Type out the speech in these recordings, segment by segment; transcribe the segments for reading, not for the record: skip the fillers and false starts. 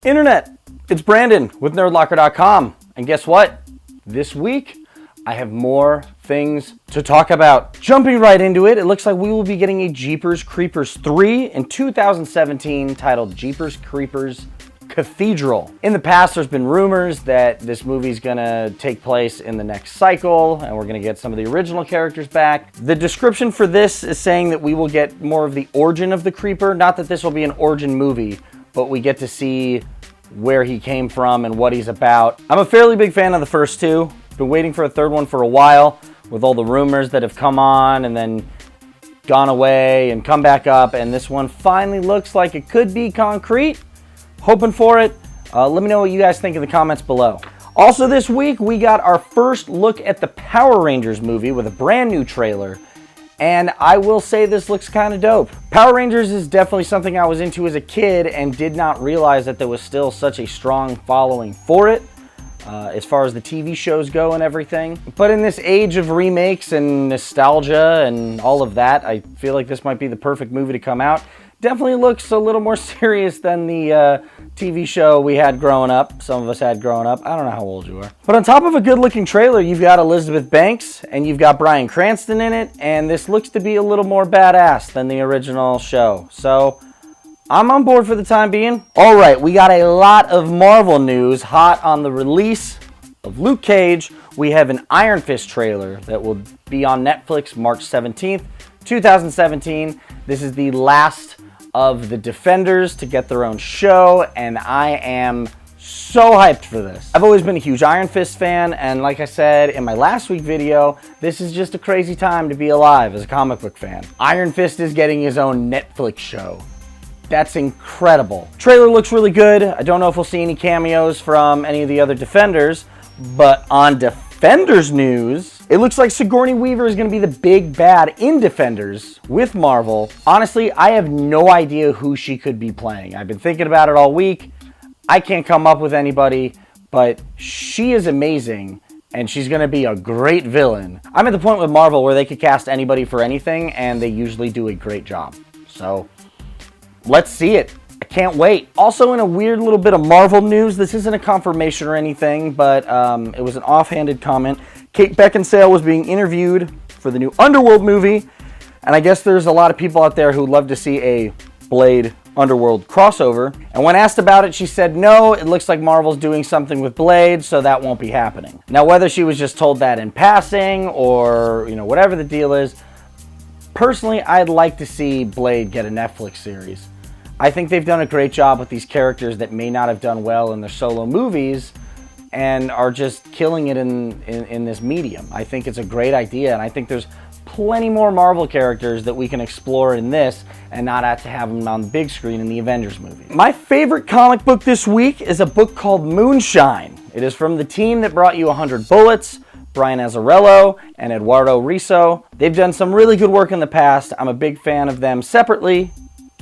Internet, it's Brandon with nerdlocker.com, and guess what? This week, I have more things to talk about. Jumping right into it, it looks like we will be getting a Jeepers Creepers 3 in 2017 titled Jeepers Creepers Cathedral. In the past, there's been rumors that this movie's gonna take place in the next cycle, and we're gonna get some of the original characters back. The description for this is saying that we will get more of the origin of the Creeper, not that this will be an origin movie, but we get to see where he came from and what he's about. I'm a fairly big fan of the first two. Been waiting for a third one for a while with all the rumors that have come on and then gone away and come back up, and this one finally looks like it could be concrete. Hoping for it. Let me know what you guys think in the comments below. Also this week, we got our first look at the Power Rangers movie with a brand new trailer. And I will say this looks kind of dope. Power Rangers is definitely something I was into as a kid and did not realize that there was still such a strong following for it, as far as the TV shows go and everything. But in this age of remakes and nostalgia and all of that, I feel like this might be the perfect movie to come out. Definitely looks a little more serious than the TV show we had growing up. Some of us had growing up. I don't know how old you are. But on top of a good-looking trailer, you've got Elizabeth Banks and you've got Bryan Cranston in it, and this looks to be a little more badass than the original show. So I'm on board for the time being. All right, we got a lot of Marvel news hot on the release of Luke Cage. We have an Iron Fist trailer that will be on Netflix March 17th, 2017. This is the last of the Defenders to get their own show, and I am so hyped for this. I've always been a huge Iron Fist fan, and like I said in my last week video, this is just a crazy time to be alive as a comic book fan. Iron Fist is getting his own Netflix show. That's incredible. Trailer looks really good. I don't know if we'll see any cameos from any of the other Defenders, but on Defenders news, it looks like Sigourney Weaver is going to be the big bad in Defenders with Marvel. Honestly, I have no idea who she could be playing. I've been thinking about it all week. I can't come up with anybody, but she is amazing, and she's going to be a great villain. I'm at the point with Marvel where they could cast anybody for anything, and they usually do a great job. So let's see it. I can't wait. Also, in a weird little bit of Marvel news, this isn't a confirmation or anything, but it was an offhanded comment. Kate Beckinsale was being interviewed for the new Underworld movie, and I guess there's a lot of people out there who love to see a Blade Underworld crossover. And when asked about it, she said, no, it looks like Marvel's doing something with Blade, so that won't be happening. Now, whether she was just told that in passing or, whatever the deal is, personally, I'd like to see Blade get a Netflix series. I think they've done a great job with these characters that may not have done well in their solo movies and are just killing it in this medium. I think it's a great idea, and I think there's plenty more Marvel characters that we can explore in this and not have to have them on the big screen in the Avengers movie. My favorite comic book this week is a book called Moonshine. It is from the team that brought you 100 Bullets, Brian Azzarello and Eduardo Risso. They've done some really good work in the past. I'm a big fan of them separately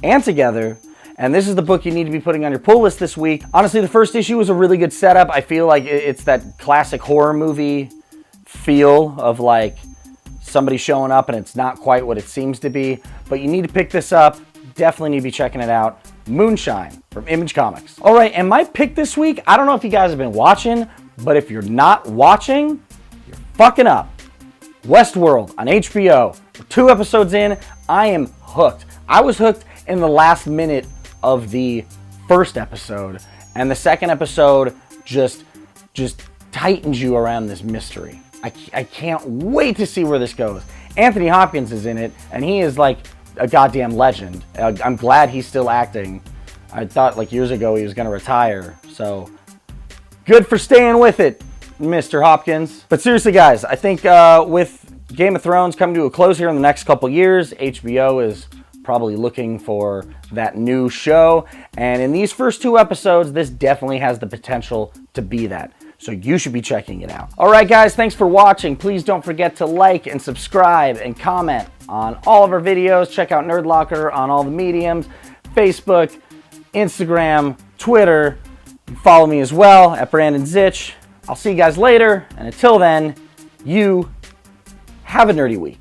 and together. And this is the book you need to be putting on your pull list this week. Honestly, the first issue was a really good setup. I feel like it's that classic horror movie feel of like somebody showing up and it's not quite what it seems to be. But you need to pick this up. Definitely need to be checking it out. Moonshine from Image Comics. All right, and my pick this week, I don't know if you guys have been watching, but if you're not watching, you're fucking up. Westworld on HBO. We're 2 episodes in. I am hooked. I was hooked in the last minute of the first episode, and the second episode just tightens you around this mystery. I can't wait to see where this goes. Anthony Hopkins is in it, and he is like a goddamn legend. I'm glad he's still acting. I thought like years ago he was gonna retire, so good for staying with it, Mr. Hopkins. But seriously guys, I think with Game of Thrones coming to a close here in the next couple years, HBO is probably looking for that new show, and in these first 2 episodes, this definitely has the potential to be that. So you should be checking it out. All right, guys, thanks for watching. Please don't forget to like and subscribe and comment on all of our videos. Check out Nerd Locker on all the mediums, Facebook, Instagram, Twitter. Follow me as well at Brandon Zitch. I'll see you guys later, and until then, you have a nerdy week.